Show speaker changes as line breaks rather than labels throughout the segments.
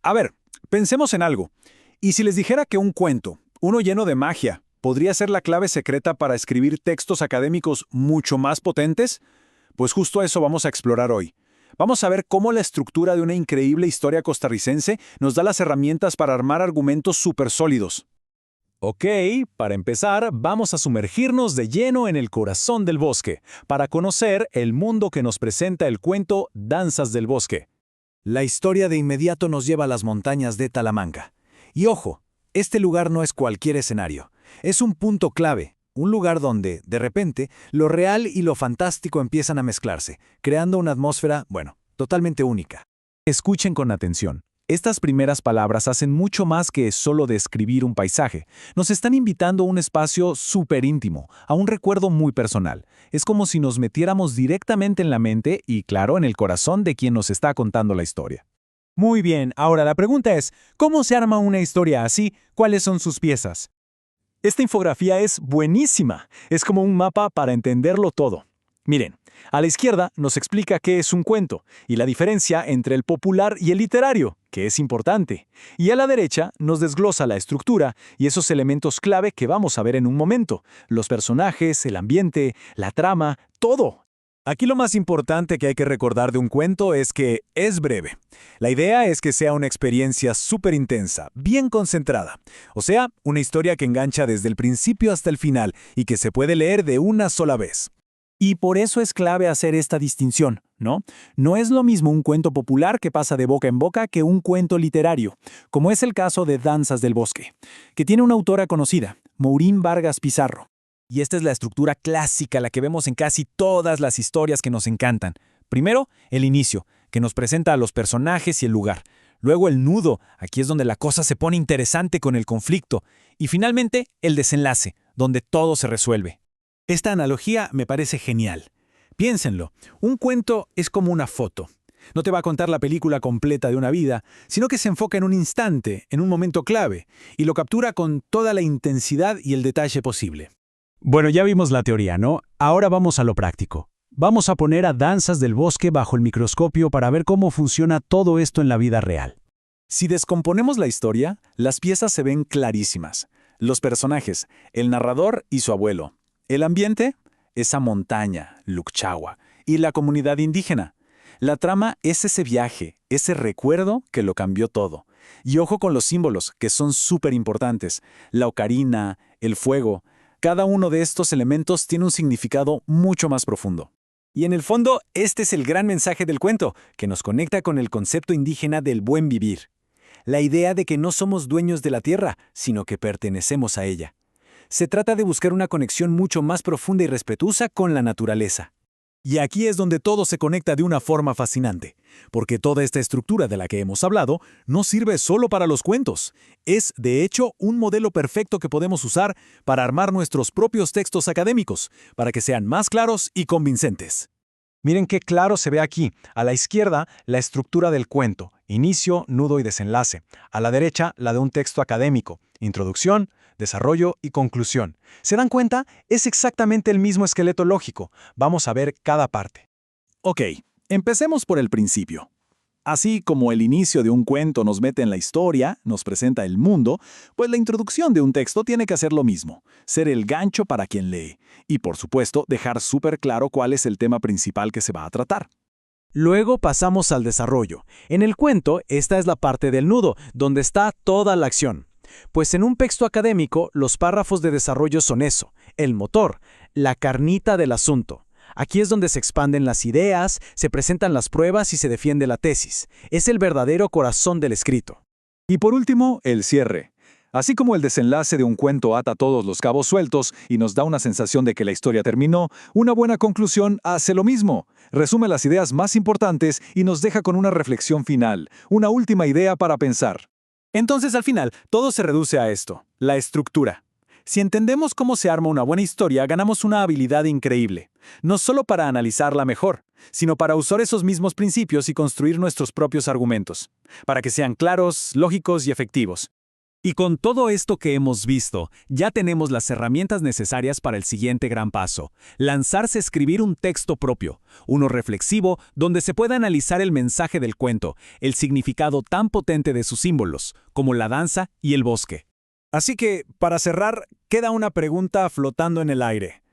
A ver, pensemos en algo. ¿Y si les dijera que un cuento, uno lleno de magia, podría ser la clave secreta para escribir textos académicos mucho más potentes? Pues justo eso vamos a explorar hoy. Vamos a ver cómo la estructura de una increíble historia costarricense nos da las herramientas para armar argumentos súper sólidos.
Ok, para empezar, vamos a sumergirnos de lleno en el corazón del bosque, para conocer el mundo que nos presenta el cuento Danzas del Bosque.
La historia de inmediato nos lleva a las montañas de Talamanca. Y ojo, este lugar no es cualquier escenario. Es un punto clave, un lugar donde, de repente, lo real y lo fantástico empiezan a mezclarse, creando una atmósfera, totalmente única.
Escuchen con atención. Estas primeras palabras hacen mucho más que solo describir un paisaje. Nos están invitando a un espacio súper íntimo, a un recuerdo muy personal. Es como si nos metiéramos directamente en la mente y, claro, en el corazón de quien nos está contando la historia.
Muy bien, ahora la pregunta es, ¿cómo se arma una historia así? ¿Cuáles son sus piezas?
Esta infografía es buenísima. Es como un mapa para entenderlo todo. Miren, a la izquierda nos explica qué es un cuento y la diferencia entre el popular y el literario, que es importante. Y a la derecha nos desglosa la estructura y esos elementos clave que vamos a ver en un momento. Los personajes, el ambiente, la trama, todo.
Aquí lo más importante que hay que recordar de un cuento es que es breve. La idea es que sea una experiencia súper intensa, bien concentrada. O sea, una historia que engancha desde el principio hasta el final y que se puede leer de una sola vez.
Y por eso es clave hacer esta distinción, ¿no? No es lo mismo un cuento popular que pasa de boca en boca que un cuento literario, como es el caso de Danzas del Bosque, que tiene una autora conocida, Maurín Vargas Pizarro. Y esta es la estructura clásica, la que vemos en casi todas las historias que nos encantan. Primero, el inicio, que nos presenta a los personajes y el lugar. Luego el nudo, aquí es donde la cosa se pone interesante con el conflicto. Y finalmente, el desenlace, donde todo se resuelve.
Esta analogía me parece genial. Piénsenlo, un cuento es como una foto. No te va a contar la película completa de una vida, sino que se enfoca en un instante, en un momento clave, y lo captura con toda la intensidad y el detalle posible.
Bueno, ya vimos la teoría, ¿no? Ahora vamos a lo práctico. Vamos a poner a Danzas del Bosque bajo el microscopio para ver cómo funciona todo esto en la vida real.
Si descomponemos la historia, las piezas se ven clarísimas. Los personajes, el narrador y su abuelo. El ambiente, esa montaña, Lucchagua, y la comunidad indígena. La trama es ese viaje, ese recuerdo que lo cambió todo. Y ojo con los símbolos, que son súper importantes. La ocarina, el fuego. Cada uno de estos elementos tiene un significado mucho más profundo. Y en el fondo, este es el gran mensaje del cuento, que nos conecta con el concepto indígena del buen vivir. La idea de que no somos dueños de la tierra, sino que pertenecemos a ella. Se trata de buscar una conexión mucho más profunda y respetuosa con la naturaleza. Y aquí es donde todo se conecta de una forma fascinante, porque toda esta estructura de la que hemos hablado no sirve solo para los cuentos. Es, de hecho, un modelo perfecto que podemos usar para armar nuestros propios textos académicos, para que sean más claros y convincentes.
Miren qué claro se ve aquí. A la izquierda, la estructura del cuento, inicio, nudo y desenlace. A la derecha, la de un texto académico, introducción, desarrollo y conclusión. ¿Se dan cuenta? Es exactamente el mismo esqueleto lógico. Vamos a ver cada parte.
Ok, empecemos por el principio. Así como el inicio de un cuento nos mete en la historia, nos presenta el mundo, pues la introducción de un texto tiene que hacer lo mismo, ser el gancho para quien lee, y por supuesto dejar súper claro cuál es el tema principal que se va a tratar.
Luego pasamos al desarrollo. En el cuento, esta es la parte del nudo, donde está toda la acción. Pues en un texto académico, los párrafos de desarrollo son eso, el motor, la carnita del asunto. Aquí es donde se expanden las ideas, se presentan las pruebas y se defiende la tesis. Es el verdadero corazón del escrito.
Y por último, el cierre. Así como el desenlace de un cuento ata todos los cabos sueltos y nos da una sensación de que la historia terminó, una buena conclusión hace lo mismo. Resume las ideas más importantes y nos deja con una reflexión final, una última idea para pensar. Entonces, al final, todo se reduce a esto, la estructura. Si entendemos cómo se arma una buena historia, ganamos una habilidad increíble. No solo para analizarla mejor, sino para usar esos mismos principios y construir nuestros propios argumentos, para que sean claros, lógicos y efectivos.
Y con todo esto que hemos visto, ya tenemos las herramientas necesarias para el siguiente gran paso: lanzarse a escribir un texto propio, uno reflexivo, donde se pueda analizar el mensaje del cuento, el significado tan potente de sus símbolos, como la danza y el bosque.
Así que, para cerrar, queda una pregunta flotando en el aire.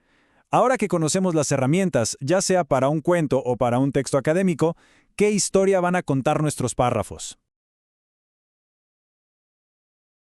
Ahora que conocemos las herramientas, ya sea para un cuento o para un texto académico, ¿qué historia van a contar nuestros párrafos?